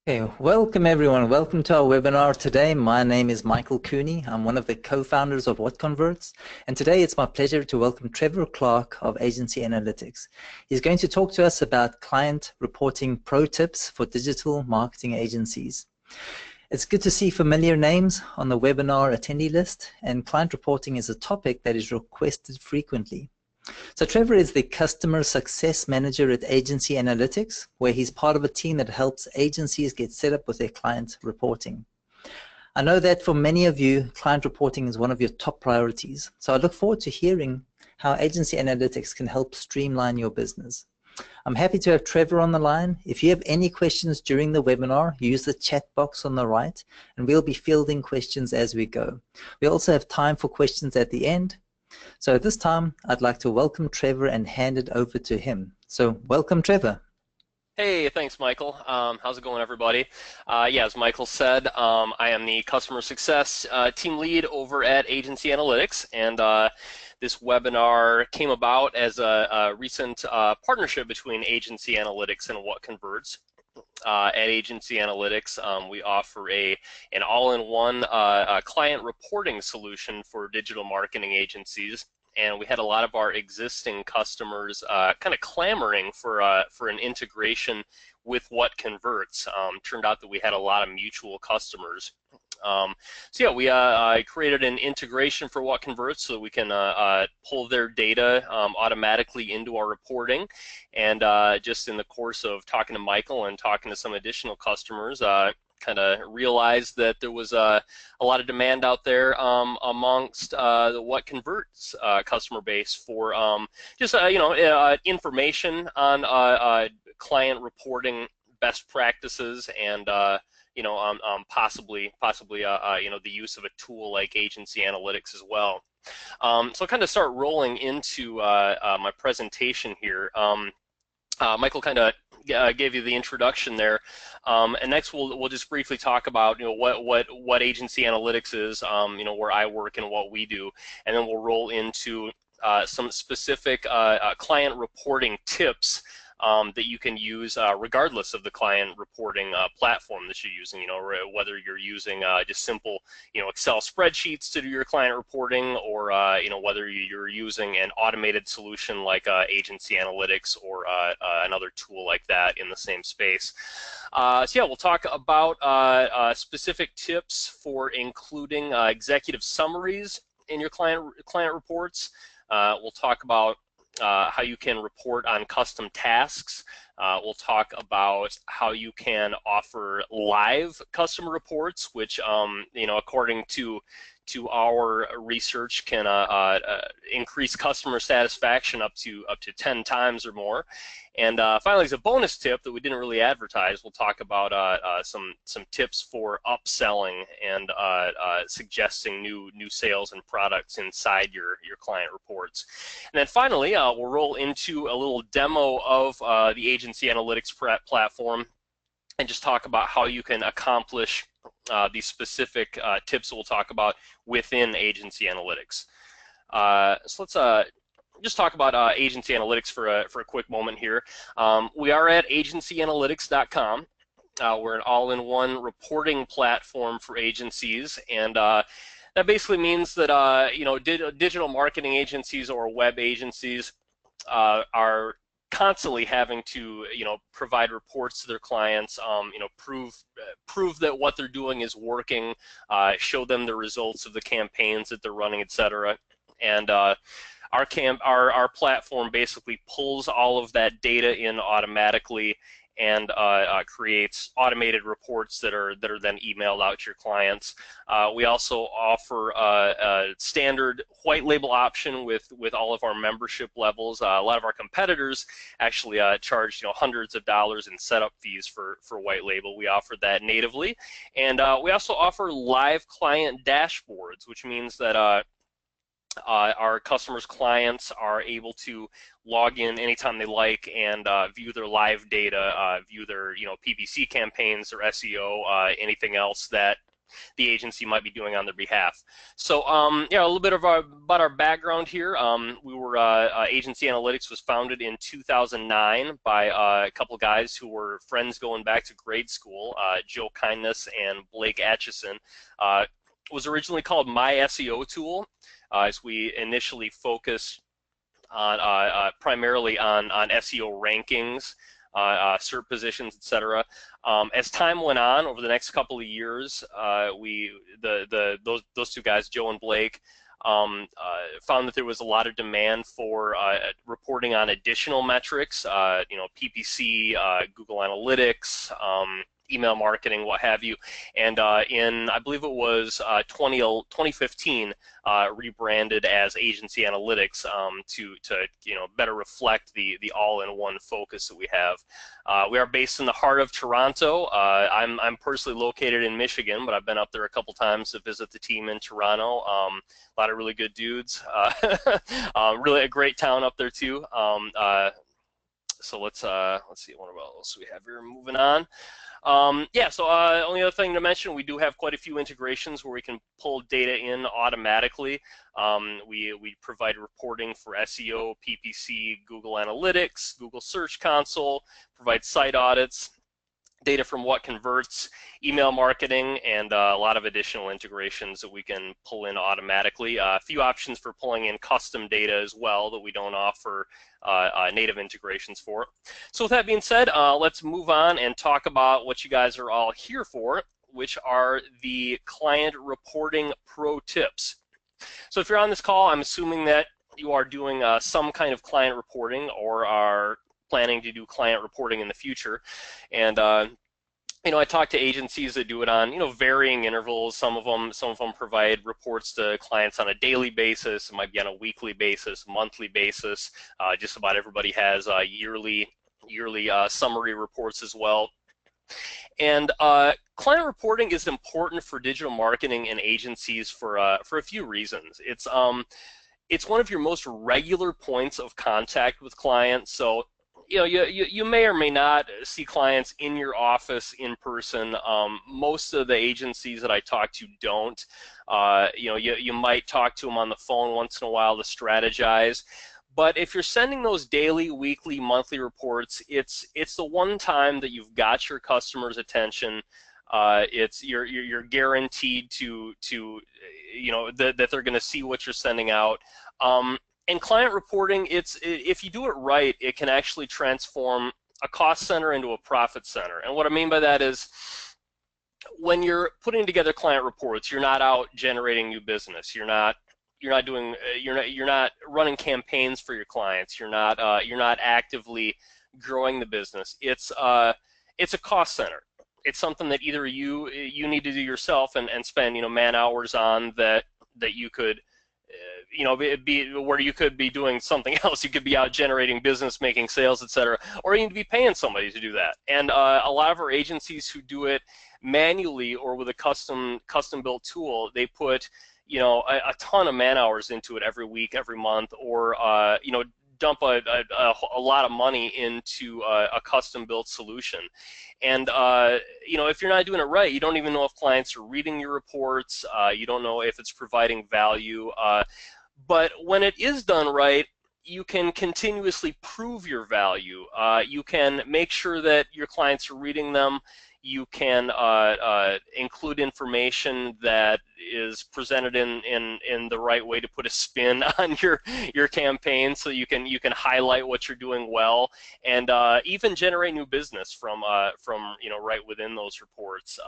Okay, welcome everyone. Welcome to our webinar today. My name is Michael Cooney. I'm one of the co-founders of WhatConverts, and today it's my pleasure to welcome Trevor Clark of Agency Analytics. He's going to talk to us about client reporting pro tips for digital marketing agencies. It's good to see familiar names on the webinar attendee list, and client reporting is a topic that is requested frequently. So Trevor is the Customer Success Manager at Agency Analytics, where he's part of a team that helps agencies get set up with their client reporting. I know that for many of you, client reporting is one of your top priorities. So I look forward to hearing how Agency Analytics can help streamline your business. I'm happy to have Trevor on the line. If you have any questions during the webinar, use the chat box on the right, and we'll be fielding questions as we go. We also have time for questions at the end. So at this time, I'd like to welcome Trevor and hand it over to him. So welcome, Trevor. Hey, thanks, Michael. How's it going, everybody? Yeah, as Michael said, I am the customer success team lead over at Agency Analytics, and this webinar came about as a recent partnership between Agency Analytics and WhatConverts. At Agency Analytics, we offer an all-in-one client reporting solution for digital marketing agencies, and we had a lot of our existing customers kind of clamoring for an integration with WhatConverts. Turned out that we had a lot of mutual customers. So yeah, we created an integration for WhatConverts so that we can pull their data automatically into our reporting. And just in the course of talking to Michael and talking to some additional customers, kind of realized that there was a lot of demand out there amongst the WhatConverts customer base for just information on client reporting best practices and possibly the use of a tool like Agency Analytics as well. So I'll kind of start rolling into my presentation here. Michael kind of gave you the introduction there, and next we'll just briefly talk about what Agency Analytics is, where I work and what we do, and then we'll roll into some specific client reporting tips that you can use regardless of the client reporting platform that you're using. Whether you're using just simple Excel spreadsheets to do your client reporting, or whether you're using an automated solution like Agency Analytics or another tool like that in the same space. So yeah, we'll talk about specific tips for including executive summaries in your client reports. We'll talk about how you can report on custom tasks. We'll talk about how you can offer live customer reports, which, according to our research, can increase customer satisfaction up to 10 times or more. And finally, as a bonus tip that we didn't really advertise, we'll talk about some tips for upselling and suggesting new sales and products inside your client reports. And then finally, we'll roll into a little demo of the Agency Analytics platform and just talk about how you can accomplish these specific tips that we'll talk about within Agency Analytics. So let's just talk about Agency Analytics for a quick moment here. We are at agencyanalytics.com. We're an all-in-one reporting platform for agencies, and that basically means that digital marketing agencies or web agencies are constantly having to provide reports to their clients, prove that what they're doing is working, show them the results of the campaigns that they're running, etc. And our platform basically pulls all of that data in automatically and creates automated reports that are then emailed out to your clients. We also offer a standard white label option with all of our membership levels. A lot of our competitors actually charge hundreds of dollars in setup fees for white label. We offer that natively, and we also offer live client dashboards, which means that our customers' clients are able to log in anytime they like and view their live data, view their PPC campaigns, their SEO, anything else that the agency might be doing on their behalf. So yeah, a little bit of about our background here. Agency Analytics was founded in 2009 by a couple of guys who were friends going back to grade school, Joe Kindness and Blake Atchison. Was originally called My SEO Tool, as we initially focused on primarily on SEO rankings, SERP positions, etc. As time went on over the next couple of years, those two guys, Joe and Blake, found that there was a lot of demand for reporting on additional metrics, PPC, Google Analytics, email marketing, what have you. And in, I believe it was 2015, rebranded as Agency Analytics to better reflect the all-in-one focus that we have. We are based in the heart of Toronto. I'm personally located in Michigan, but I've been up there a couple times to visit the team in Toronto. A lot of really good dudes. Really a great town up there too. So let's see what else we have here. Moving on. Yeah, so only other thing to mention, we do have quite a few integrations where we can pull data in automatically. We provide reporting for SEO, PPC, Google Analytics, Google Search Console, provide site audits, data from WhatConverts, email marketing, and a lot of additional integrations that we can pull in automatically. A few options for pulling in custom data as well that we don't offer native integrations for. So with that being said, let's move on and talk about what you guys are all here for, which are the client reporting pro tips. So if you're on this call, I'm assuming that you are doing some kind of client reporting or are planning to do client reporting in the future. And I talk to agencies that do it on varying intervals. Some of them provide reports to clients on a daily basis. It might be on a weekly basis, monthly basis. Just about everybody has yearly summary reports as well. And client reporting is important for digital marketing and agencies for a few reasons. It's one of your most regular points of contact with clients. So you may or may not see clients in your office in person. Most of the agencies that I talk to don't. You might talk to them on the phone once in a while to strategize. But if you're sending those daily, weekly, monthly reports, it's the one time that you've got your customer's attention. You're guaranteed to that they're going to see what you're sending out. And client reporting, if you do it right, it can actually transform a cost center into a profit center. And what I mean by that is, when you're putting together client reports, you're not out generating new business. You're not running campaigns for your clients. You're not actively growing the business. It's a cost center. It's something that either you need to do yourself and spend man hours on that you could. Where you could be doing something else. You could be out generating business, making sales, etc., or you need to be paying somebody to do that. And a lot of our agencies who do it manually or with a custom built tool, they put a ton of man hours into it every week, every month, or dump a lot of money into a custom built solution. And if you're not doing it right, you don't even know if clients are reading your reports. You don't know if it's providing value. But when it is done right, you can continuously prove your value. You can make sure that your clients are reading them. You can include information that is presented in the right way to put a spin on your campaign, so you can highlight what you're doing well, and even generate new business from right within those reports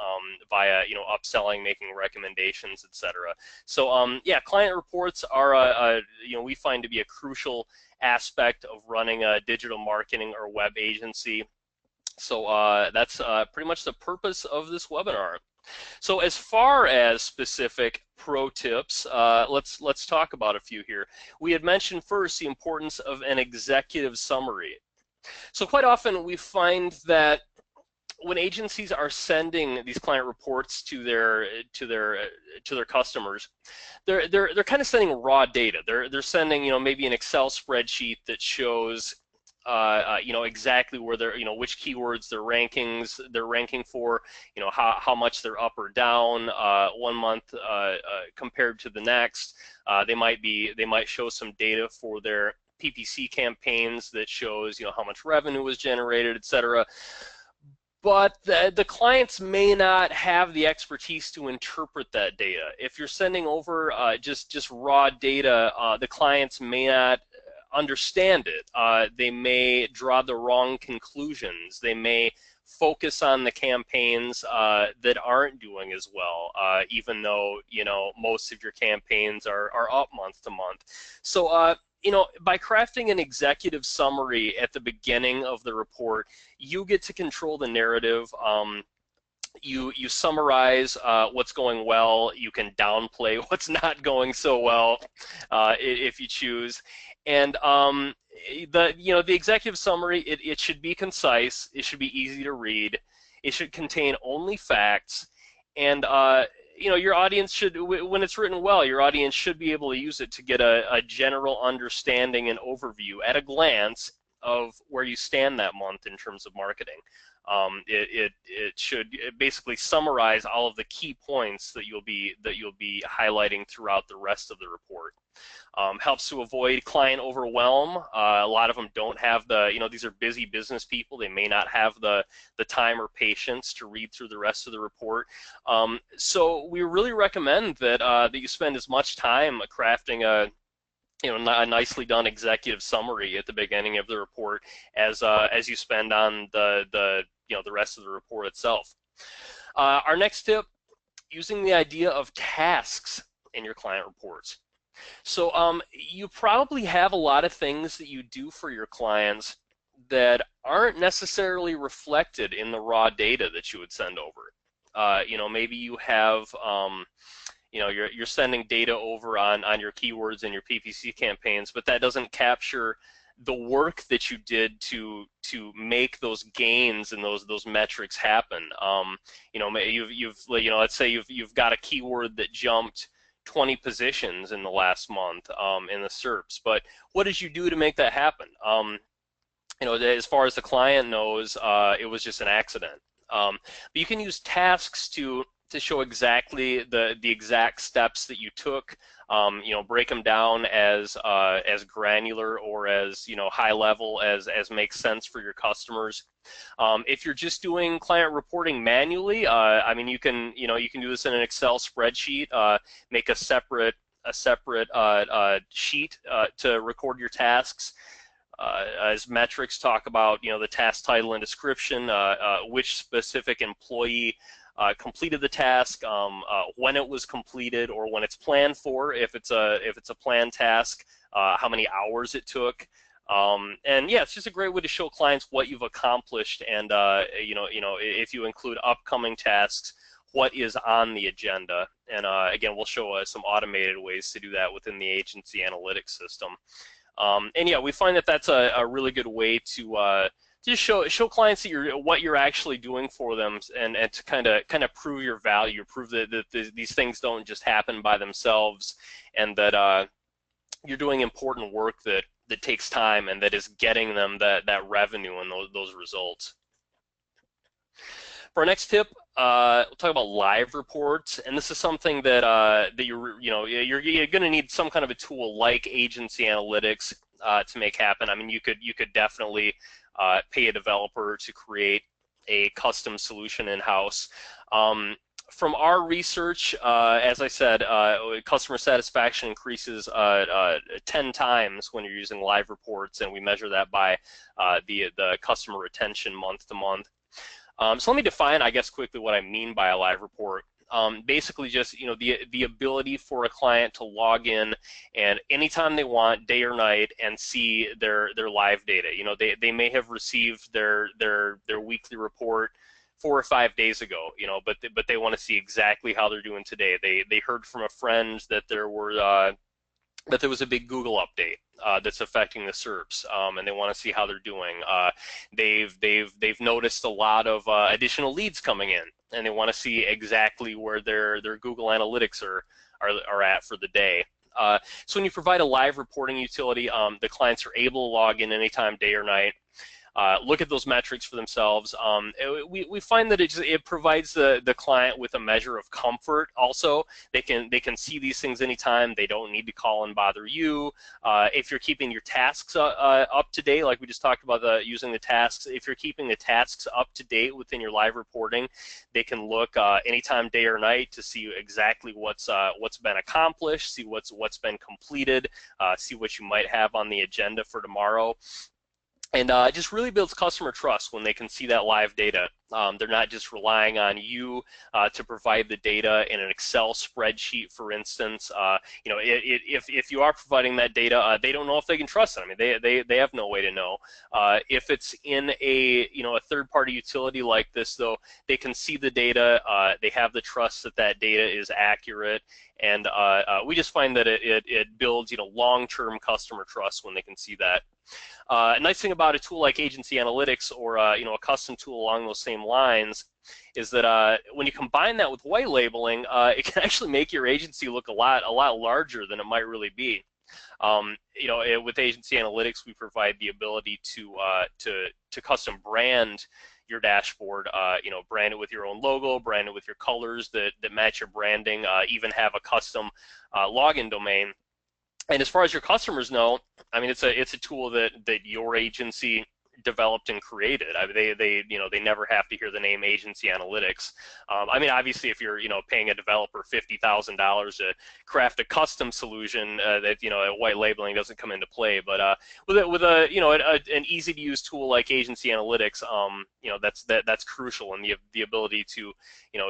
via upselling, making recommendations, etc. So yeah, client reports are we find to be a crucial aspect of running a digital marketing or web agency. So that's pretty much the purpose of this webinar. So as far as specific pro tips, let's talk about a few here. We had mentioned first the importance of an executive summary. So quite often we find that when agencies are sending these client reports to their customers, they're kind of sending raw data. They're sending maybe an Excel spreadsheet that shows exactly where they're, which keywords they're ranking for, how much they're up or down 1 month compared to the next. They might show some data for their PPC campaigns that shows, how much revenue was generated, etc. But the clients may not have the expertise to interpret that data. If you're sending over just raw data, the clients may not understand it. They may draw the wrong conclusions. They may focus on the campaigns that aren't doing as well, even though most of your campaigns are up month to month. So by crafting an executive summary at the beginning of the report, you get to control the narrative. You summarize what's going well. You can downplay what's not going so well if you choose. And the executive summary, it should be concise. It should be easy to read. It should contain only facts. And your audience should, when it's written well, your audience should be able to use it to get a general understanding and overview at a glance of where you stand that month in terms of marketing. It should basically summarize all of the key points that you'll be highlighting throughout the rest of the report. Helps to avoid client overwhelm. A lot of them don't have these are busy business people. They may not have the time or patience to read through the rest of the report. So we really recommend that you spend as much time crafting a nicely done executive summary at the beginning of the report as you spend on the rest of the report itself. Our next tip: using the idea of tasks in your client reports. So you probably have a lot of things that you do for your clients that aren't necessarily reflected in the raw data that you would send over. Maybe you have you're sending data over on your keywords and your PPC campaigns, but that doesn't capture the work that you did to make those gains and those metrics happen. Let's say you've got a keyword that jumped 20 positions in the last month in the SERPs, but what did you do to make that happen? As far as the client knows, it was just an accident. But you can use tasks to show exactly the exact steps that you took. Break them down as granular or as high level as makes sense for your customers. If you're just doing client reporting manually, you can do this in an Excel spreadsheet. Make a separate sheet to record your tasks. As metrics, talk about the task title and description, which specific employee completed the task, when it was completed or when it's planned for, if it's a planned task, how many hours it took. And yeah, it's just a great way to show clients what you've accomplished, and if you include upcoming tasks, what is on the agenda. And again, we'll show some automated ways to do that within the agency analytics system. And yeah, we find that that's a really good way to just show clients that what you're actually doing for them, and to kind of prove your value, prove that these things don't just happen by themselves, and that you're doing important work that takes time and that is getting them that revenue and those results. For our next tip, we'll talk about live reports, and this is something that you're going to need some kind of a tool like Agency Analytics to make happen. You could definitely pay a developer to create a custom solution in-house. From our research, as I said, customer satisfaction increases 10 times when you're using live reports, and we measure that by the customer retention month to month. So let me define, I guess, quickly what I mean by a live report. Basically just the ability for a client to log in and anytime they want, day or night, and see their live data. They may have received their weekly report 4 or 5 days ago, but they want to see exactly how they're doing today. They heard from a friend that there was a big Google update that's affecting the SERPs, and they want to see how they're doing. They've noticed a lot of additional leads coming in, and they want to see exactly where their Google Analytics are at for the day. So when you provide a live reporting utility, the clients are able to log in anytime, day or night. Look at those metrics for themselves. We find that it provides the client with a measure of comfort. Also, they can see these things anytime. They don't need to call and bother you. If you're keeping your tasks up to date, like we just talked about using the tasks, if you're keeping the tasks up to date within your live reporting, they can look anytime, day or night, to see exactly what's been accomplished, see what's been completed, see what you might have on the agenda for tomorrow. And it just really builds customer trust when they can see that live data. They're not just relying on you to provide the data in an Excel spreadsheet, for instance. If you are providing that data, they don't know if they can trust it. I mean, they have no way to know. If it's in a third-party utility like this, though, they can see the data. They have the trust that that data is accurate, and we just find that it builds long-term customer trust when they can see that. A nice thing about a tool like Agency Analytics, or a custom tool along those same lines, is that when you combine that with white labeling, it can actually make your agency look a lot larger than it might really be. With Agency Analytics, we provide the ability to custom brand your dashboard. Brand it with your own logo, brand it with your colors that match your branding, even have a custom login domain. And as far as your customers know, I mean, it's a tool that your agency developed and created. I mean, they never have to hear the name Agency Analytics. I mean, obviously, if you're paying a developer $50,000 to craft a custom solution, that white labeling doesn't come into play. But with an easy to use tool like Agency Analytics, that's crucial, and the ability to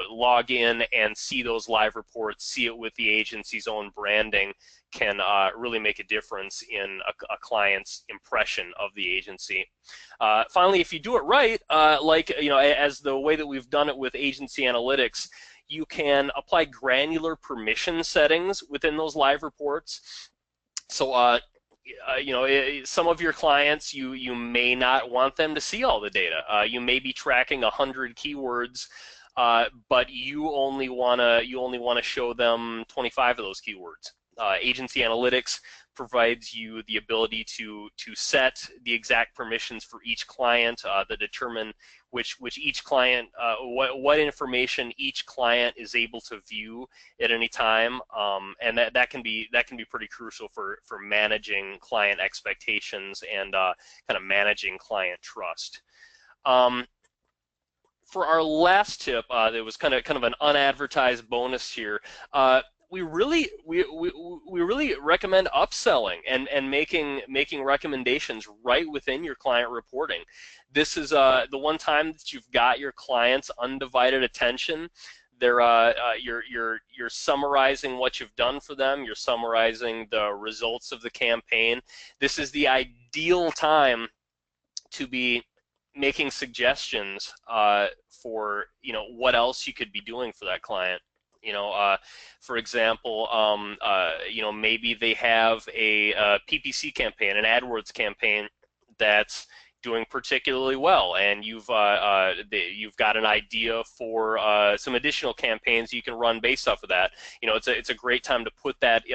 log in and see those live reports, see it with the agency's own branding, can really make a difference in a client's impression of the agency. Finally, if you do it right, as the way that we've done it with Agency Analytics, you can apply granular permission settings within those live reports. So some of your clients, you may not want them to see all the data. You may be tracking 100 keywords, but you only want to show them 25 of those keywords. Agency Analytics provides you the ability to set the exact permissions for each client that determine which each client, what information each client is able to view at any time, and that can be pretty crucial for managing client expectations and kind of managing client trust. For our last tip, there was kind of an unadvertised bonus here. We really recommend upselling and making recommendations right within your client reporting. This is the one time that you've got your client's undivided attention. You're summarizing what you've done for them. You're summarizing the results of the campaign. This is the ideal time to be making suggestions for what else you could be doing for that client. For example, maybe they have a PPC campaign, an AdWords campaign that's doing particularly well, and you've got an idea for some additional campaigns you can run based off of that. It's a great time to put that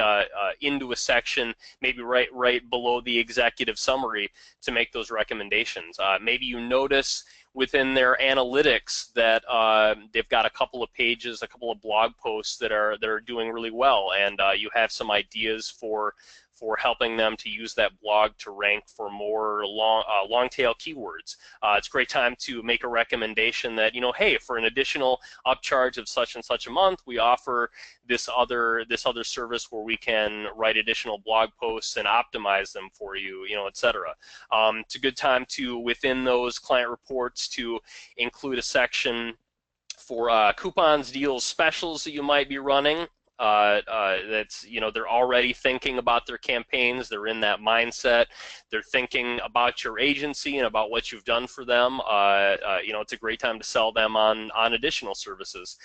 into a section, maybe right below the executive summary, to make those recommendations. Maybe you notice within their analytics that they've got a couple of pages, a couple of blog posts that are doing really well, and you have some ideas for helping them to use that blog to rank for more long tail keywords. It's a great time to make a recommendation that, hey, for an additional upcharge of such and such a month, we offer this other service where we can write additional blog posts and optimize them for you, etc. It's a good time to, within those client reports, to include a section for coupons, deals, specials that you might be running. That's they're already thinking about their campaigns. They're in that mindset. They're thinking about your agency and about what you've done for them. It's a great time to sell them on additional services.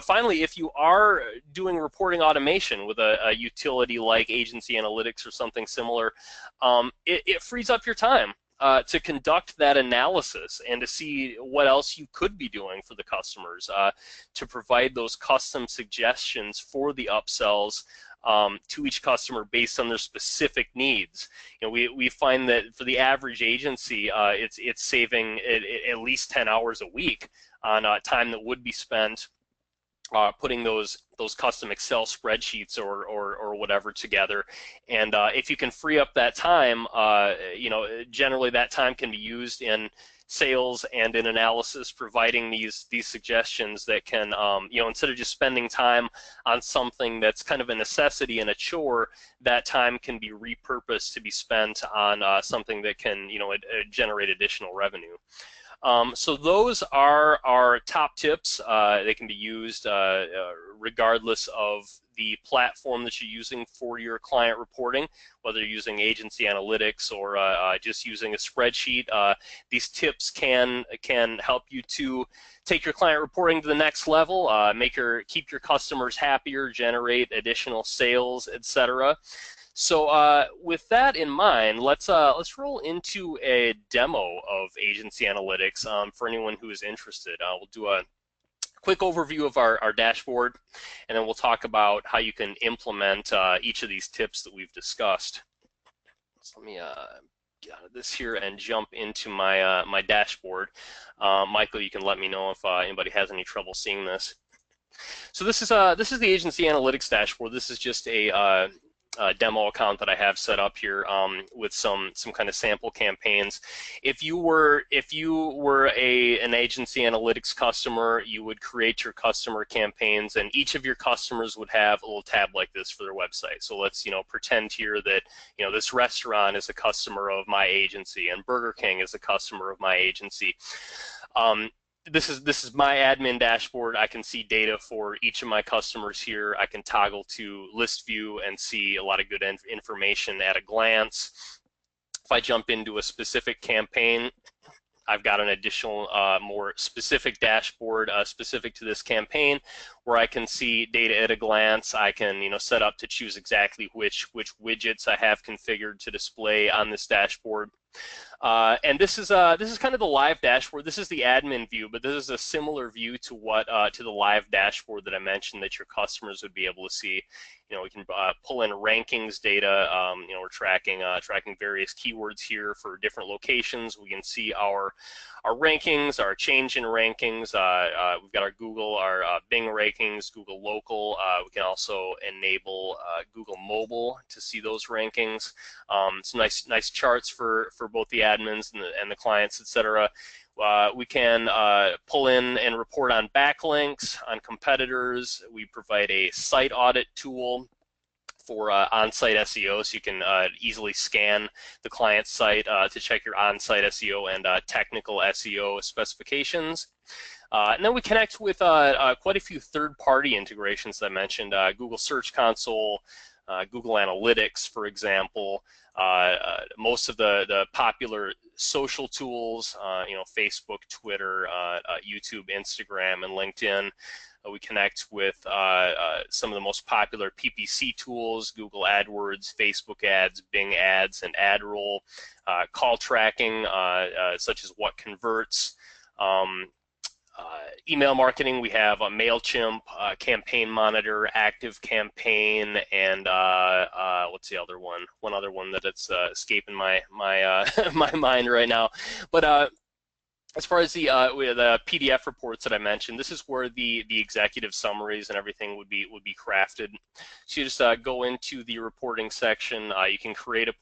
Finally, if you are doing reporting automation with a utility like Agency Analytics or something similar, it frees up your time to conduct that analysis and to see what else you could be doing for the customers, to provide those custom suggestions for the upsells. to each customer based on their specific needs. You know, we find that for the average agency, it's saving at least 10 hours a week on time that would be spent putting those custom Excel spreadsheets or whatever together. And if you can free up that time, you know, generally that time can be used in sales and in analysis, providing these suggestions that can, you know, instead of just spending time on something that's kind of a necessity and a chore, that time can be repurposed to be spent on something that can, you know, generate additional revenue. So those are our top tips. They can be used regardless of the platform that you're using for your client reporting, whether you're using agency analytics or just using a spreadsheet. These tips can help you to take your client reporting to the next level, keep your customers happier, generate additional sales, etc. So with that in mind, let's roll into a demo of agency analytics for anyone who is interested. We'll do a quick overview of our dashboard, and then we'll talk about how you can implement each of these tips that we've discussed. So let me get out of this here and jump into my my dashboard. Michael, you can let me know if anybody has any trouble seeing this. So this is the agency analytics dashboard. This is just a demo account that I have set up here with some kind of sample campaigns. If you were an agency analytics customer, you would create your customer campaigns, and each of your customers would have a little tab like this for their website. So let's, you know, pretend here that, you know, this restaurant is a customer of my agency and Burger King is a customer of my agency. This is my admin dashboard. I can see data for each of my customers here. I can toggle to list view and see a lot of good information at a glance. If I jump into a specific campaign, I've got an additional more specific dashboard specific to this campaign where I can see data at a glance. I can, you know, set up to choose exactly which widgets I have configured to display on this dashboard. And this is kind of the live dashboard. This is the admin view, but this is a similar view to what to the live dashboard that I mentioned that your customers would be able to see. You know, we can pull in rankings data. You know, we're tracking various keywords here for different locations. We can see our rankings, our change in rankings. We've got our Google, our Bing rankings, Google Local. We can also enable Google Mobile to see those rankings. Some nice charts for both the admins and the clients, etc. We can pull in and report on backlinks, on competitors. We provide a site audit tool for on-site SEO, so you can easily scan the client site to check your on-site SEO and technical SEO specifications. And then we connect with quite a few third-party integrations that I mentioned, Google Search Console, Google Analytics, for example, most of the popular social tools, you know, Facebook, Twitter, YouTube, Instagram, and LinkedIn. We connect with some of the most popular PPC tools, Google AdWords, Facebook ads, Bing ads, and AdRoll, call tracking, such as WhatConverts. Email marketing, we have a MailChimp, Campaign Monitor, Active Campaign, and what's the other one? One other one that it's escaping my my mind right now. But as far as the PDF reports that I mentioned, this is where the executive summaries and everything would be crafted. So you just go into the reporting section. You can create a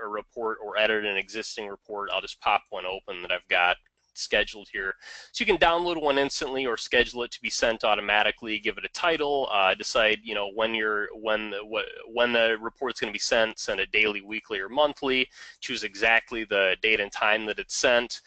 report or edit an existing report. I'll just pop one open that I've got scheduled here. So you can download one instantly or schedule it to be sent automatically, give it a title, decide, you know, when the report's going to be sent, send it daily, weekly, or monthly, choose exactly the date and time that it's sent,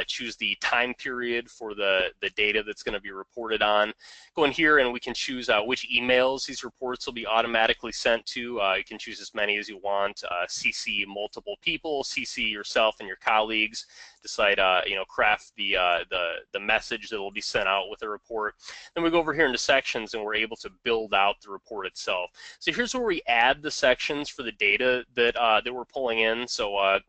choose the time period for the data that's going to be reported on. Go in here and we can choose which emails these reports will be automatically sent to. You can choose as many as you want, CC multiple people, CC yourself and your colleagues, decide, you know, craft the message that will be sent out with the report. Then we go over here into sections and we're able to build out the report itself. So here's where we add the sections for the data that we're pulling in. So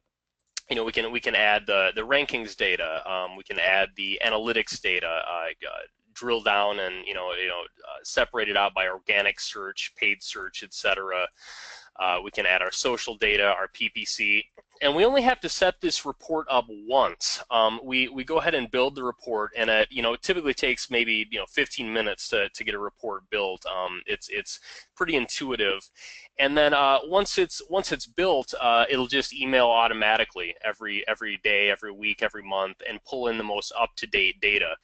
you know, we can add the rankings data. We can add the analytics data, drill down and separate it out by organic search, paid search, etc. We can add our social data, our PPC, and we only have to set this report up once. We go ahead and build the report, and it typically takes maybe 15 minutes to get a report built. It's pretty intuitive, and then once it's built, it'll just email automatically every day, every week, every month, and pull in the most up-to-date data.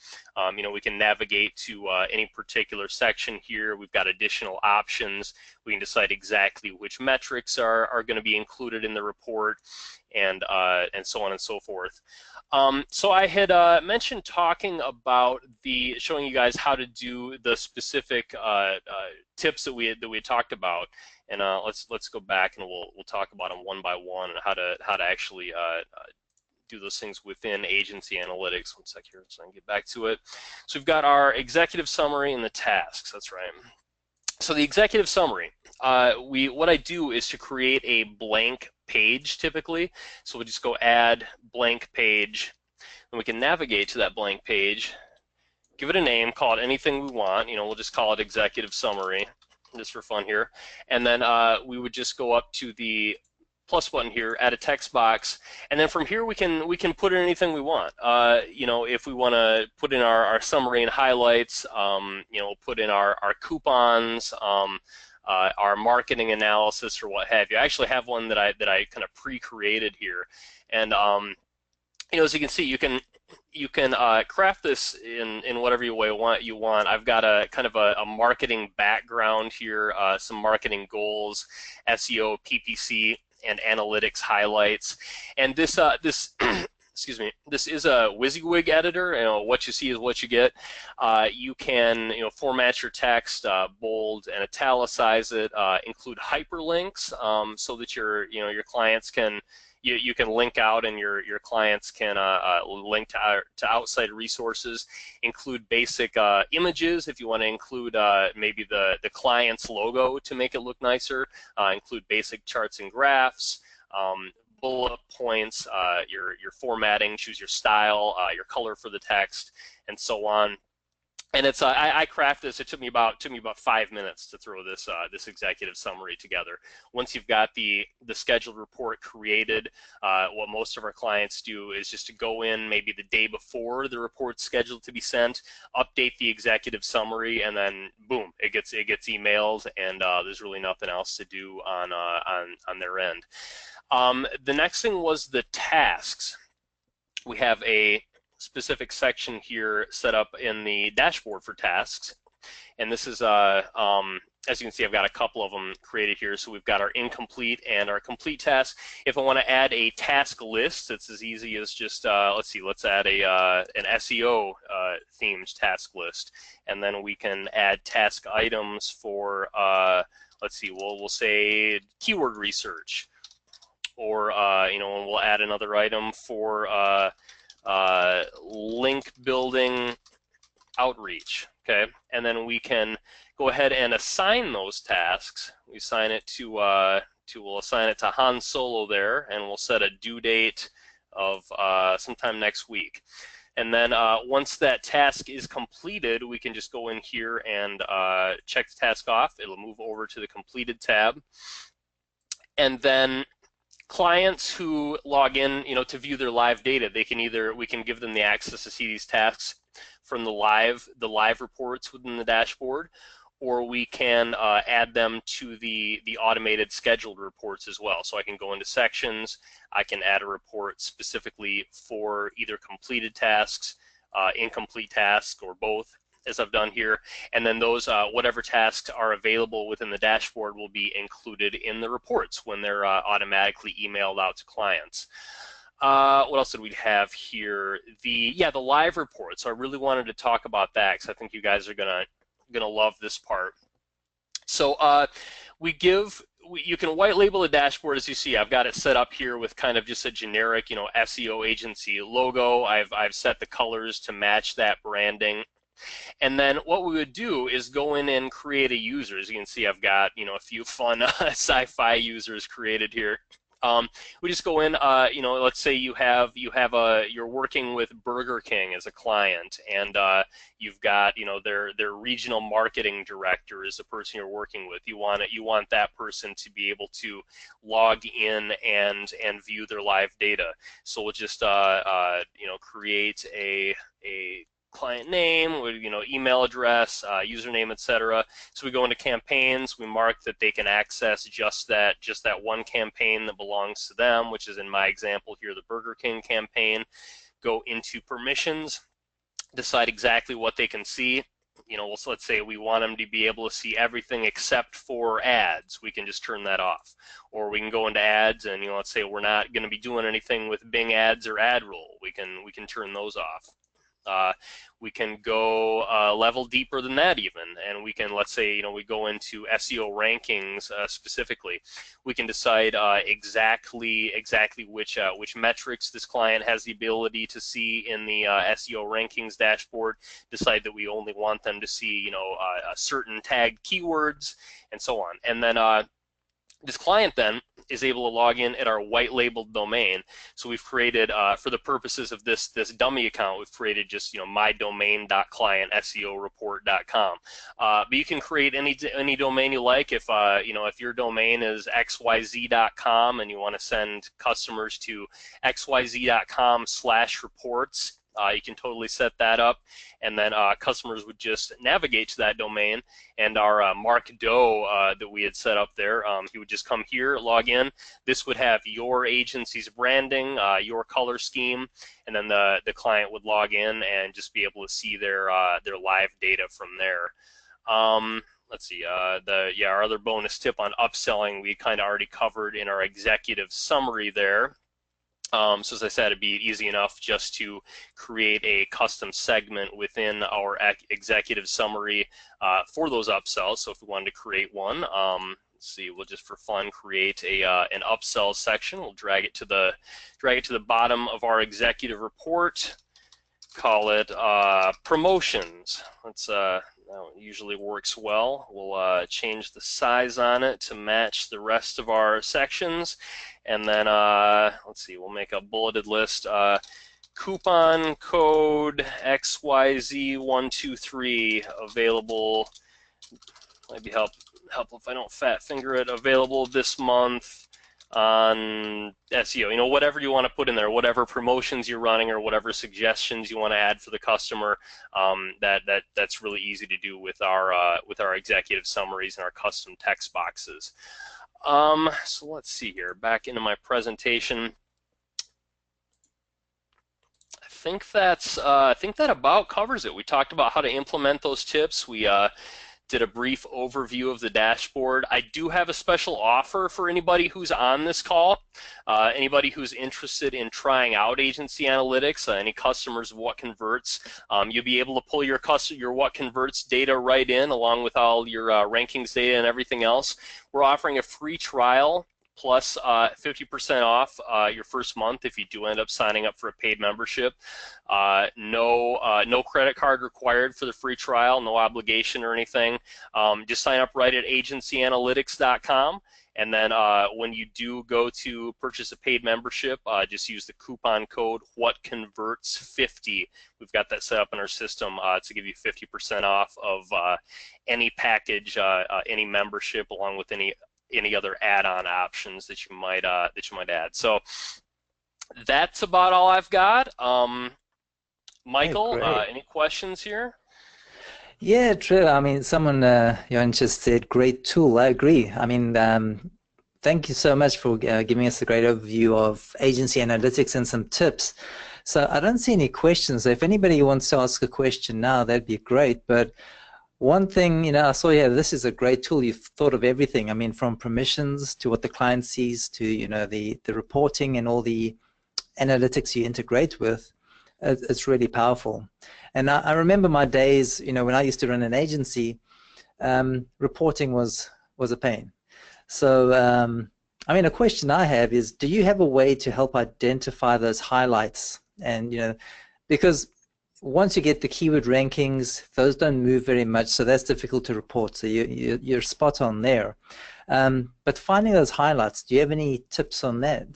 We can navigate to any particular section here. We've got additional options. We can decide exactly which metrics are going to be included in the report, and so on and so forth. So I had mentioned talking about showing you guys how to do the specific tips that we had talked about, and let's go back and we'll talk about them one by one and how to actually do those things within agency analytics. One sec here, so I can get back to it. So we've got our executive summary and the tasks. That's right. So the executive summary, what I do is to create a blank page typically. So we'll just go add blank page, and we can navigate to that blank page, give it a name, call it anything we want. We'll just call it executive summary, just for fun here. And then we would just go up to the plus button here, add a text box, and then from here we can put in anything we want. If we want to put in our summary and highlights, we'll put in our coupons, our marketing analysis, or what have you. I actually have one that I kind of pre-created here, and as you can see, you can craft this in whatever way you want. I've got a kind of a marketing background here, some marketing goals, SEO, PPC, and analytics highlights, and this excuse me, this is a WYSIWYG editor. What you see is what you get. You can format your text, bold and italicize it, include hyperlinks, so that your clients can you can link out and your clients can link to outside resources, include basic images if you want to include maybe the client's logo to make it look nicer, include basic charts and graphs, bullet points, your formatting, choose your style, your color for the text, and so on. And it's I craft this. It took me about 5 minutes to throw this executive summary together. Once you've got the scheduled report created, what most of our clients do is just to go in maybe the day before the report's scheduled to be sent, update the executive summary, and then boom, it gets emailed, and there's really nothing else to do on their end. The next thing was the tasks. We have a specific section here set up in the dashboard for tasks, and this is as you can see, I've got a couple of them created here. So we've got our incomplete and our complete tasks. If I want to add a task list, it's as easy as just let's add an SEO themed task list, and then we can add task items for we'll say keyword research, or and we'll add another item for link building outreach. Okay, and then we can go ahead and assign those tasks. We assign it we'll assign it to Han Solo there, and we'll set a due date of sometime next week. And then once that task is completed, we can just go in here and check the task off. It'll move over to the completed tab, and then clients who log in, to view their live data, we can give them the access to see these tasks from the live reports within the dashboard, or we can add them to the automated scheduled reports as well. So I can go into sections, I can add a report specifically for either completed tasks, incomplete tasks, or both, as I've done here, and then those whatever tasks are available within the dashboard will be included in the reports when they're automatically emailed out to clients. What else did we have here? The live reports. So I really wanted to talk about that because I think you guys are gonna love this part. So you can white label a dashboard. As you see, I've got it set up here with kind of just a generic SEO agency logo. I've set the colors to match that branding. And then what we would do is go in and create a user. As you can see, I've got a few fun sci-fi users created here. We just go in, let's say you're working with Burger King as a client, and you've got, their regional marketing director is the person you're working with. You want that person to be able to log in and view their live data. So we'll just create a client name, email address, username, etc. So we go into campaigns. We mark that they can access just that one campaign that belongs to them, which is in my example here, the Burger King campaign. Go into permissions, decide exactly what they can see. So let's say we want them to be able to see everything except for ads. We can just turn that off. Or we can go into ads, and let's say we're not going to be doing anything with Bing ads or ad roll. We can turn those off. We can go level deeper than that even, and we can, let's say, we go into SEO rankings specifically. We can decide exactly which metrics this client has the ability to see in the SEO rankings dashboard. Decide that we only want them to see, certain tagged keywords, and so on. And then this client then is able to log in at our white labeled domain. So we've created, for the purposes of this dummy account, we've created just mydomain.clientseoreport.com. But you can create any domain you like. If if your domain is xyz.com and you want to send customers to xyz.com/reports, you can totally set that up, and then customers would just navigate to that domain, and our Mark Doe that we had set up there, he would just come here, log in. This would have your agency's branding, your color scheme, and then the client would log in and just be able to see their live data from there. Let's see, our other bonus tip on upselling we kind of already covered in our executive summary there. So as I said, it'd be easy enough just to create a custom segment within our executive summary for those upsells. So if we wanted to create one, let's see, we'll just for fun create an upsell section. We'll drag it to the bottom of our executive report. Call it promotions. That usually works well. We'll change the size on it to match the rest of our sections. And then, let's see, we'll make a bulleted list. Coupon code XYZ123 available. Maybe help if I don't fat finger it. Available this month on SEO. Whatever you want to put in there, whatever promotions you're running or whatever suggestions you want to add for the customer. That's really easy to do with our executive summaries and our custom text boxes. So let's see here, back into my presentation. I think that about covers it. We talked about how to implement those tips. We did a brief overview of the dashboard. I do have a special offer for anybody who's on this call. Anybody who's interested in trying out agency analytics, any customers of WhatConverts, you'll be able to pull your WhatConverts data right in along with all your rankings data and everything else. We're offering a free trial plus 50% off your first month if you do end up signing up for a paid membership. No credit card required for the free trial, no obligation or anything. Just sign up right at agencyanalytics.com. And then when you do go to purchase a paid membership, just use the coupon code WhatConverts50. We've got that set up in our system to give you 50% off of any package, any membership, along with any other add-on options that you might add. So that's about all I've got. Michael, any questions here? Yeah, true. I mean, someone just said, great tool. I agree. I mean, thank you so much for giving us a great overview of agency analytics and some tips. So I don't see any questions. So if anybody wants to ask a question now, that'd be great. But one thing, I saw here, this is a great tool. You've thought of everything. I mean, from permissions to what the client sees to, the reporting and all the analytics you integrate with. It's really powerful. And I remember my days, when I used to run an agency, reporting was a pain. So, I mean, a question I have is, do you have a way to help identify those highlights? And, because once you get the keyword rankings, those don't move very much, so that's difficult to report. So you're spot on there. But finding those highlights, do you have any tips on that?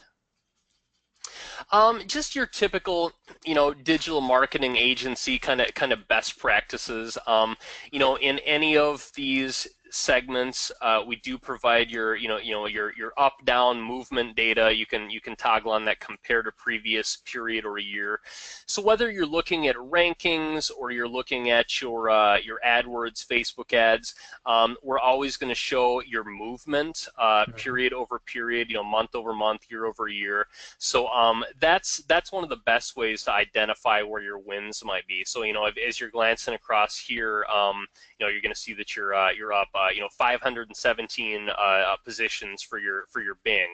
Just your typical, digital marketing agency kind of best practices. In any of these segments, we do provide your up down movement data. You can toggle on that compare to previous period or year. So whether you're looking at rankings or you're looking at your AdWords, Facebook ads, we're always going to show your movement period over period, month over month, year over year. So that's one of the best ways to identify where your wins might be. So as you're glancing across here, you're going to see that you're up 517 positions for your Bing.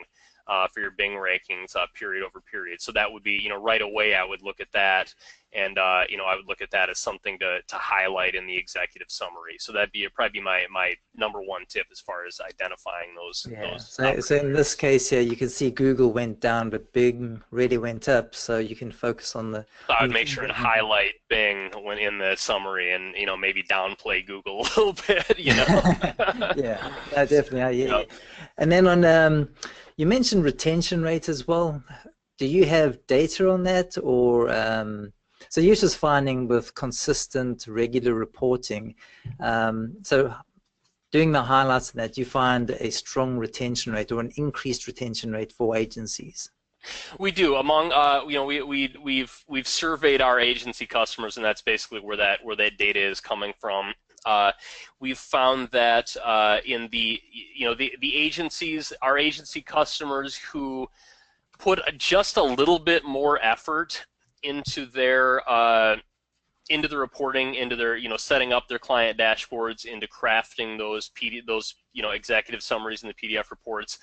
For your Bing rankings period over period. So that would be, right away I would look at that, and I would look at that as something to highlight in the executive summary. So that'd be probably my number one tip as far as identifying those. Yeah. So in this case here, you can see Google went down, but Bing really went up. So you can focus on the. So I would make sure and highlight Bing when in the summary, and maybe downplay Google a little bit. Yeah, definitely. Yeah. And then on you mentioned retention rate as well. Do you have data on that, or so you're just finding with consistent, regular reporting? So doing the highlights of that, you find a strong retention rate or an increased retention rate for agencies? We do. Among we've surveyed our agency customers, and that's basically where that data is coming from. We've found that in the agencies, our agency customers who put just a little bit more effort into their into the reporting, into their setting up their client dashboards, into crafting those executive summaries and the PDF reports,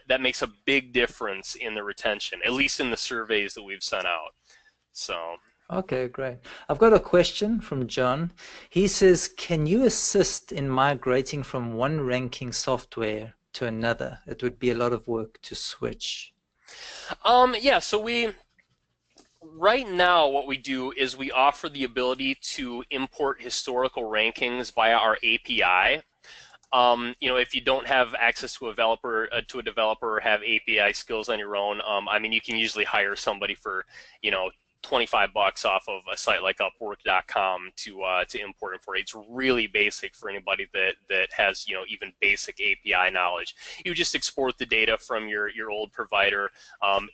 that makes a big difference in the retention, at least in the surveys that we've sent out. So. Okay, great. I've got a question from John. He says, can you assist in migrating from one ranking software to another? It would be a lot of work to switch. Yeah, so right now what we do is we offer the ability to import historical rankings via our API. If you don't have access to a developer or have API skills on your own, you can usually hire somebody for, $25 off of a site like Upwork.com to import it for you. It's really basic for anybody that has even basic API knowledge. You just export the data from your old provider,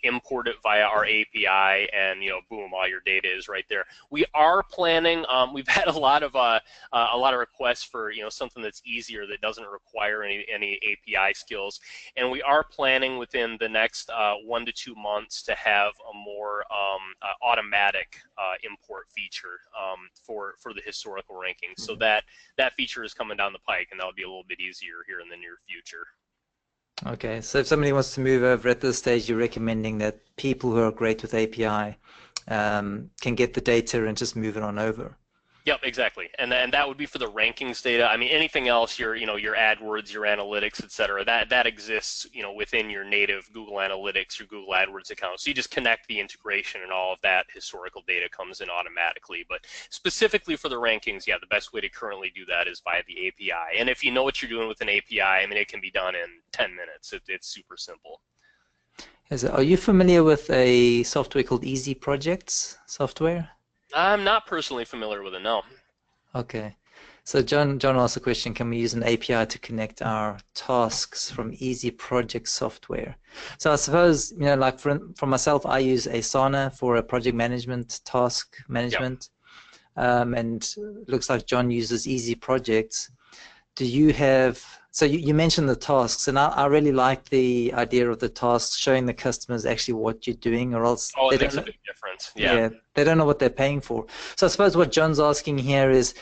import it via our API, and boom, all your data is right there. We are planning. We've had a lot of requests for something that's easier, that doesn't require any API skills, and we are planning within the next 1 to 2 months to have a more automatic import feature for the historical rankings. So that feature is coming down the pike, and that'll be a little bit easier here in the near future. Okay, so if somebody wants to move over at this stage, you're recommending that people who are great with API can get the data and just move it on over. Yep, exactly, and that would be for the rankings data. Anything else, your AdWords, your analytics, etc. That exists, within your native Google Analytics, your Google AdWords account. So you just connect the integration, and all of that historical data comes in automatically. But specifically for the rankings, yeah, the best way to currently do that is via the API. And if you know what you're doing with an API, it can be done in 10 minutes. It's super simple. Are you familiar with a software called Easy Projects software? I'm not personally familiar with it, no. Okay. So John asked the question, can we use an API to connect our tasks from Easy Project software? So I suppose, like for myself, I use Asana for a project management, task management. Yep. And it looks like John uses Easy Projects. Do you have, so you mentioned the tasks, and I really like the idea of the tasks showing the customers actually what you're doing, or else it makes a big difference. Yeah, they don't know what they're paying for. So I suppose what John's asking here is,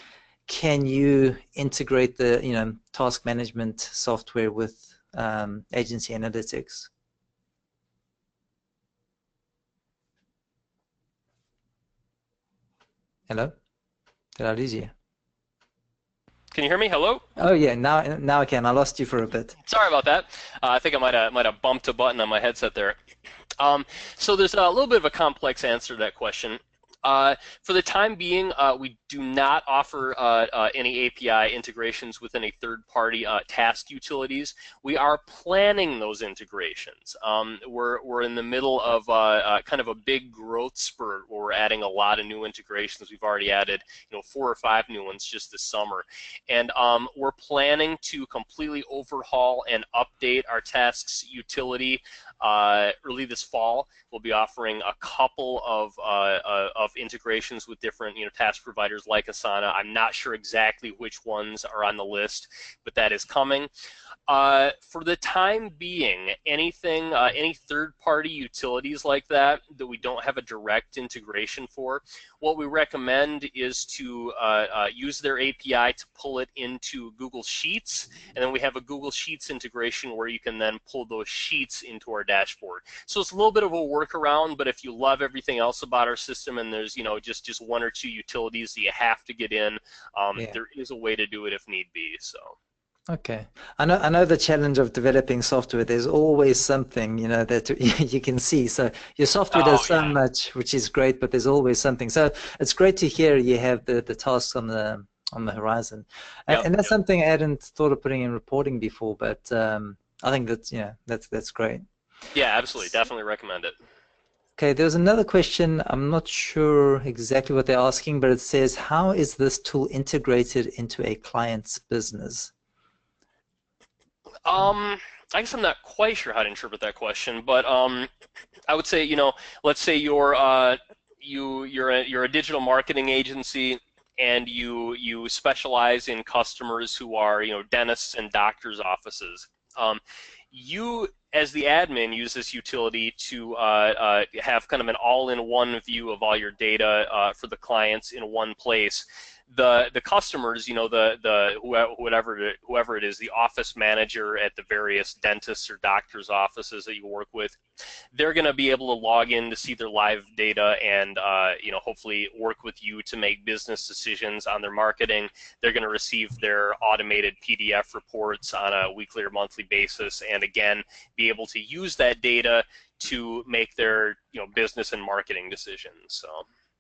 can you integrate the task management software with agency analytics? Hello? Did I lose you? Can you hear me? Hello? Oh yeah, now I can. I lost you for a bit. Sorry about that. I think I might have bumped a button on my headset there. So there's a little bit of a complex answer to that question. For the time being, we do not offer any API integrations with any third-party task utilities. We are planning those integrations. We're in the middle of kind of a big growth spurt where we're adding a lot of new integrations. We've already added 4 or 5 new ones just this summer, and we're planning to completely overhaul and update our tasks utility early this fall. We'll be offering a couple of integrations with different task providers like Asana. I'm not sure exactly which ones are on the list, but that is coming. For the time being, anything, any third-party utilities like that we don't have a direct integration for, what we recommend is to use their API to pull it into Google Sheets, and then we have a Google Sheets integration where you can then pull those sheets into our dashboard. So it's a little bit of a workaround, but if you love everything else about our system and there's just 1 or 2 utilities that you have to get in, there is a way to do it if need be. So. Okay, I know the challenge of developing software. There's always something that you can see. So your software does so much, which is great, but there's always something. So it's great to hear you have the tasks on the horizon, and that's something I hadn't thought of putting in reporting before. But I think that's great. Yeah, absolutely, definitely recommend it. Okay, there's another question. I'm not sure exactly what they're asking, but it says, how is this tool integrated into a client's business? I guess I'm not quite sure how to interpret that question, but I would say, let's say you're a digital marketing agency and you specialize in customers who are dentists and doctors' offices. You, as the admin, use this utility to have kind of an all-in-one view of all your data for the clients in one place. The customers, whoever it is, the office manager at the various dentists or doctors' offices that you work with, they're going to be able to log in to see their live data and hopefully work with you to make business decisions on their marketing. They're going to receive their automated PDF reports on a weekly or monthly basis, and again, be able to use that data to make their business and marketing decisions. So.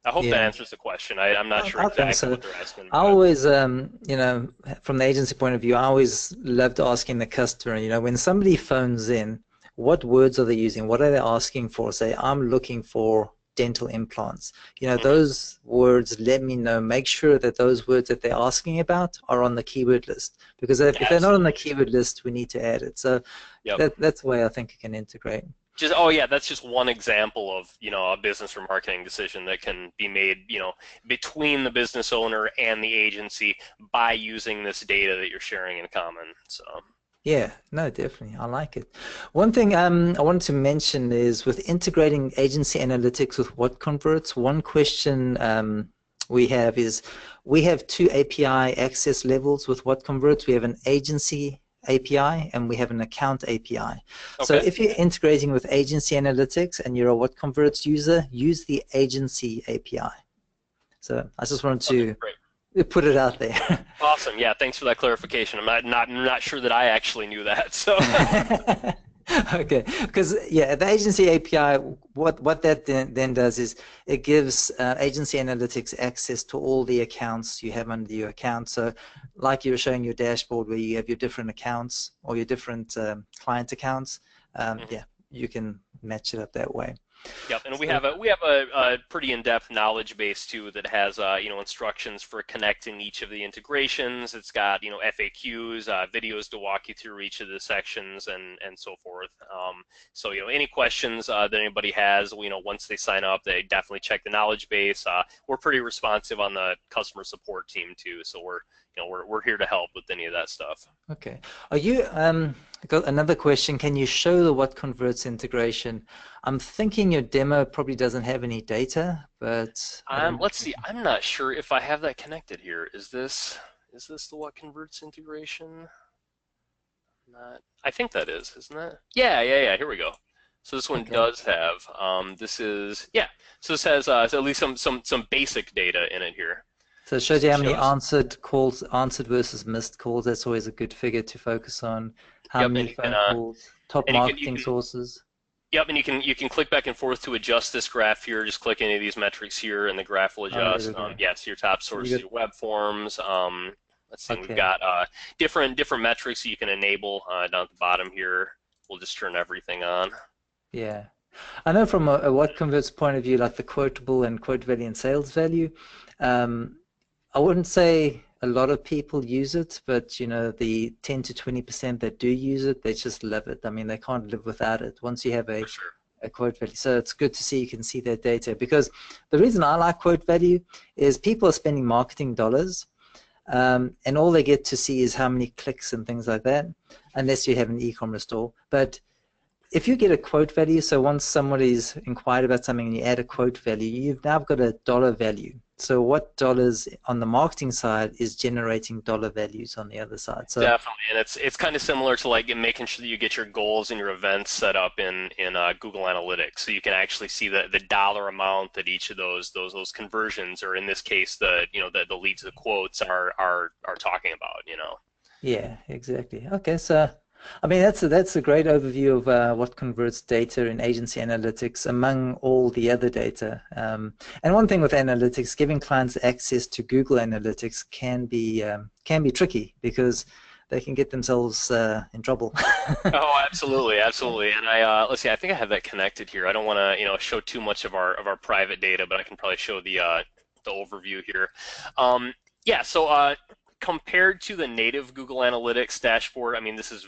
I hope that answers the question. I'm not sure exactly what they're asking. I always, from the agency point of view, I always loved asking the customer, when somebody phones in, what words are they using? What are they asking for? Say, I'm looking for dental implants. Those words, let me know. Make sure that those words that they're asking about are on the keyword list. Because if they're not on the keyword list, we need to add it. So that's the way I think it can integrate. That's just one example of a business or marketing decision that can be made between the business owner and the agency by using this data that you're sharing in common. So yeah, no, definitely, I like it. One thing I wanted to mention is with integrating agency analytics with WhatConverts. One question we have is we have 2 API access levels with WhatConverts. We have an agency API and we have an account API. Okay. So if you're integrating with agency analytics and you're a WhatConverts user, use the agency API. So I just wanted to put it out there. Awesome. Yeah, thanks for that clarification. I'm not sure that I actually knew that. So okay, because the agency API, what that then does is it gives agency analytics access to all the accounts you have under your account. So like you were showing your dashboard where you have your different accounts or your different client accounts, you can match it up that way. Yep, and we have a pretty in-depth knowledge base too that has instructions for connecting each of the integrations. It's got FAQs, videos to walk you through each of the sections, and so forth. So any questions that anybody has, once they sign up, they definitely check the knowledge base. We're pretty responsive on the customer support team too, so we're here to help with any of that stuff. Okay, are you got another question? Can you show the WhatConverts integration? I'm thinking your demo probably doesn't have any data, but let's see. I'm not sure if I have that connected here. Is this the WhatConverts integration? I think that is, isn't it? Yeah. Here we go. So this one does have. This is So this has at least some basic data in it here. So it shows you how many answered versus missed calls. That's always a good figure to focus on. How many phone calls, top marketing sources. Yep, and you can click back and forth to adjust this graph here. Just click any of these metrics here, and the graph will Oh, there we adjust. go. Yeah, so your top So source, you got, your web forms. Let's see, we've okay, got different metrics you can enable down at the bottom here. We'll just turn everything on. yeah. I know from a WhatConverts point of view, like the quotable and quote value and sales value, um, I wouldn't say a lot of people use it, but you know, the 10 to 20% that do use it, they just love it. I mean, they can't live without it once you have For sure. a quote value. So it's good to see you can see that data, because the reason I like quote value is people are spending marketing dollars, and all they get to see is how many clicks and things like that, unless you have an e-commerce store. But if you get a quote value, so once somebody's inquired about something and you add a quote value, you've now got a dollar value. So what dollars on the marketing side is generating dollar values on the other side. So Definitely, and it's kind of similar to like making sure that you get your goals and your events set up in Google Analytics, so you can actually see the dollar amount that each of those conversions, or in this case the leads, the quotes are talking about. yeah, exactly. Okay, so I mean that's a great overview of what converts data in agency analytics among all the other data. And one thing with analytics, giving clients access to Google Analytics can be tricky because they can get themselves in trouble. Oh, absolutely, absolutely. And let's see, I think I have that connected here. I don't want to show too much of our private data, but I can probably show the overview here. Um, yeah, so compared to the native Google Analytics dashboard, I mean, this is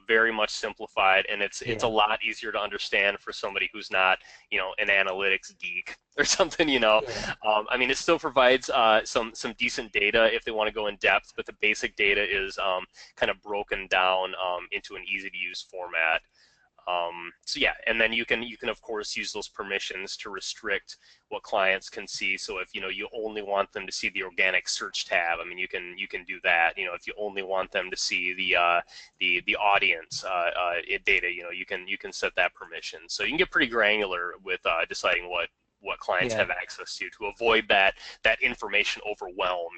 very much simplified, and it's a Yeah, lot easier to understand for somebody who's not an analytics geek or something. yeah, I mean, it still provides some decent data if they want to go in depth, but the basic data is kind of broken down into an easy to use format. So yeah, and then you can of course use those permissions to restrict what clients can see. So if you only want them to see the organic search tab, I mean you can do that. If you only want them to see the audience data, you can set that permission. So you can get pretty granular with deciding what clients yeah, have access to avoid that information overwhelm.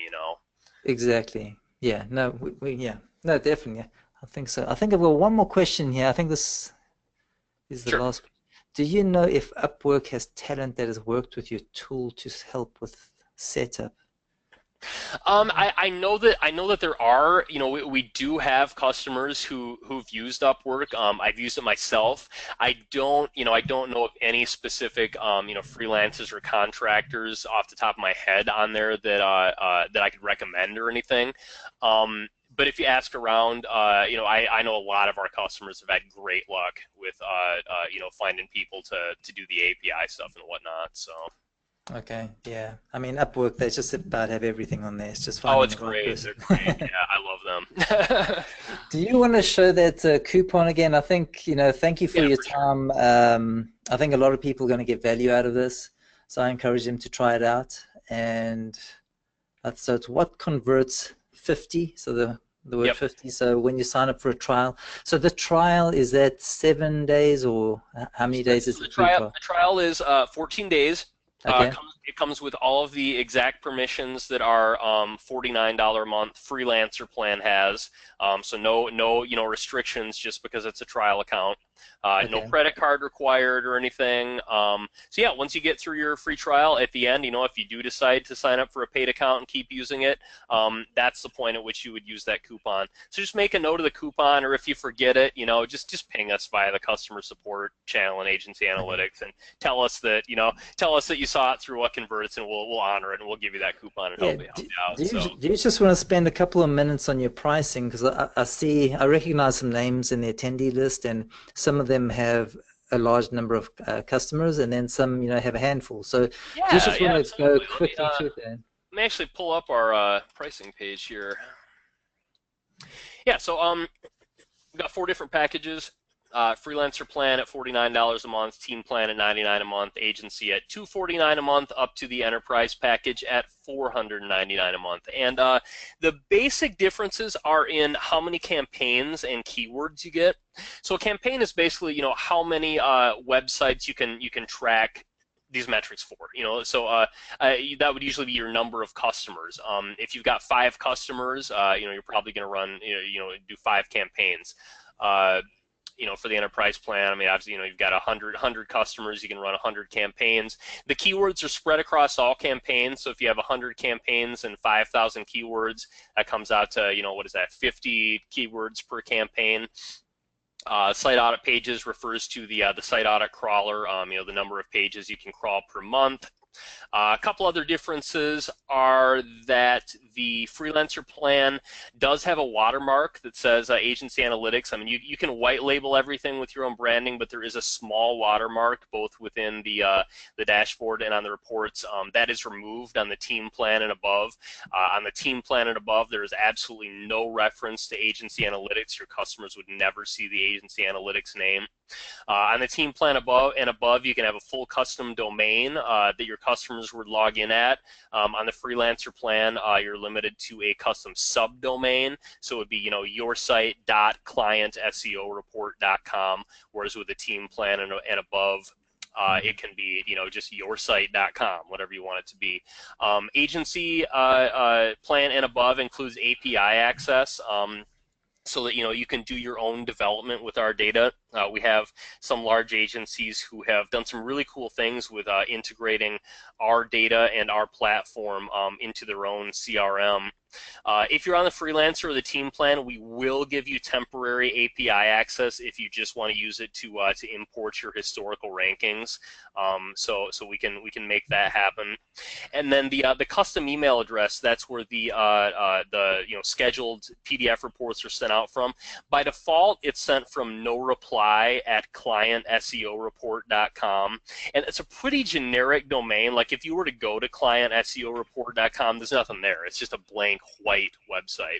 exactly. Yeah, no, yeah, no, definitely. I think so. I think I've got one more question here. I think this is the Sure. last. Do you know if Upwork has talent that has worked with your tool to help with setup? I know that there are, we do have customers who've used Upwork. I've used it myself. I don't know of any specific, freelancers or contractors off the top of my head on there that I could recommend or anything. But if you ask around, I know a lot of our customers have had great luck with, finding people to do the API stuff and whatnot. So. Okay, yeah. I mean, Upwork, they just about have everything on there. It's just Oh, finding it's the right great. person. They're great. Yeah, I love them. Do you want to show that coupon again? I think, thank you for Yeah, your for sure. time. I think a lot of people are going to get value out of this. So I encourage them to try it out. And so it's what converts 50. So the word Yep. 50. So when you sign up for a trial, so the trial is that 7 days or how many days is So the the free trial trial? the trial is 14 days. Okay. It comes with all of the exact permissions that our $49 a month freelancer plan has. So no restrictions just because it's a trial account. No Okay. credit card required or anything. So yeah, once you get through your free trial, at the end, if you do decide to sign up for a paid account and keep using it, that's the point at which you would use that coupon. So just make a note of the coupon, or if you forget it, just ping us via the customer support channel in Agency Okay. Analytics and tell us that you saw it through WhatConverts, and we'll honor it, and we'll give you that coupon and Yeah, help you out. do you So do you just want to spend a couple of minutes on your pricing? Because I recognize some names in the attendee list, and some of them have a large number of customers, and then some, have a handful. So do you yeah, just yeah, want to go absolutely. Let me quickly through that? let me actually pull up our pricing page here. Yeah, so we've got four different packages. Freelancer plan at $49 a month, team plan at $99 a month, agency at $249 a month, up to the enterprise package at $499 a month. And the basic differences are in how many campaigns and keywords you get. So a campaign is basically, how many websites you can track these metrics for. That would usually be your number of customers. If you've got 5 customers, you're probably going to run, do 5 campaigns. Uh, for the enterprise plan, I mean, obviously, you've got 100 customers, you can run 100 campaigns. The keywords are spread across all campaigns, so if you have 100 campaigns and 5,000 keywords, that comes out to, what is that, 50 keywords per campaign. Site audit pages refers to the site audit crawler, the number of pages you can crawl per month. A couple other differences are that the freelancer plan does have a watermark that says Agency Analytics. I mean, you can white label everything with your own branding, but there is a small watermark both within the dashboard and on the reports. That is removed on the team plan and above. On the team plan and above, there is absolutely no reference to Agency Analytics. Your customers would never see the Agency Analytics name. On the team plan above, you can have a full custom domain that your customers would log in at. On the freelancer plan, you're limited to a custom subdomain, so it would be yoursite.clientseo report.com, whereas with the team plan and above, it can be just yoursite.com, whatever you want it to be. Agency plan and above includes API access. So that you can do your own development with our data. We have some large agencies who have done some really cool things with integrating our data and our platform into their own CRM. If you're on the freelancer or the team plan, we will give you temporary API access if you just want to use it to import your historical rankings. So we can make that happen. And then the custom email address, that's where the scheduled PDF reports are sent out from. By default, it's sent from noreply@clientseoreport.com, and it's a pretty generic domain. Like if you were to go to clientseoreport.com, there's nothing there. It's just a blank white website.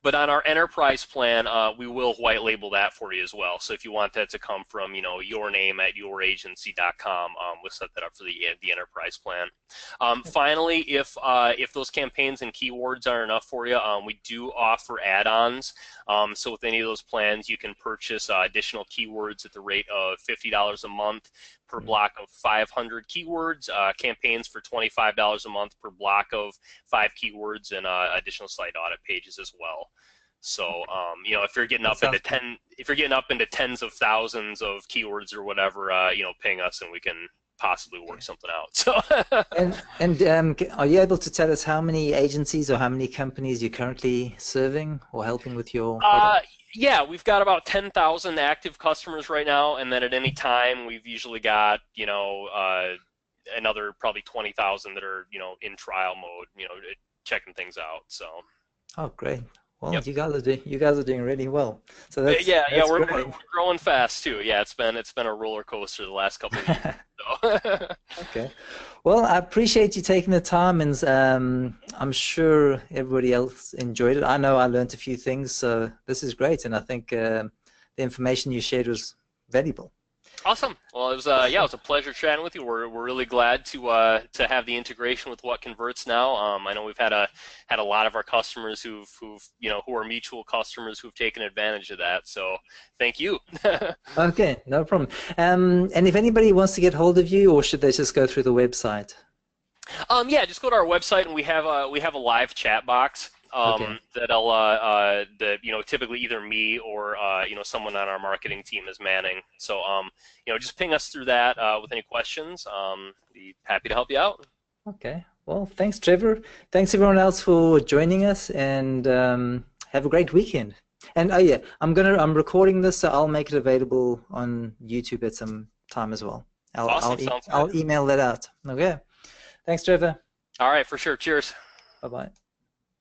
But on our enterprise plan, we will white label that for you as well. So if you want that to come from, your name at youragency.com, we'll set that up for the enterprise plan. Finally, if those campaigns and keywords aren't enough for you, we do offer add-ons. So with any of those plans, you can purchase additional keywords at the rate of $50 a month per block of 500 keywords, campaigns for $25 a month per block of 5 keywords, and additional site audit pages as well. So if you're getting up into tens of thousands of keywords or whatever, ping us and we can possibly work something out. So and are you able to tell us how many agencies or how many companies you're currently serving or helping with your product? Yeah, we've got about 10,000 active customers right now, and then at any time we've usually got another probably 20,000 that are in trial mode, checking things out. So. Oh, great. Well, yep. you guys are doing really well. So that's we're growing fast too. Yeah, it's been a roller coaster the last couple of years. So. Okay. Well, I appreciate you taking the time, and I'm sure everybody else enjoyed it. I know I learned a few things, so this is great, and I think the information you shared was valuable. Awesome. Well, it was it was a pleasure chatting with you. We're really glad to have the integration with WhatConverts now. I know we've had a lot of our customers who are mutual customers who've taken advantage of that. So thank you. Okay, no problem. And if anybody wants to get hold of you, or should they just go through the website? Yeah, just go to our website, and we have a live chat box. That'll typically either me or someone on our marketing team is manning. So just ping us through that with any questions. Be happy to help you out. Okay. Well, thanks, Trevor. Thanks everyone else for joining us, and have a great weekend. And oh yeah, I'm recording this, so I'll make it available on YouTube at some time as well. I'll email that out. Okay. Thanks, Trevor. All right, for sure. Cheers. Bye-bye.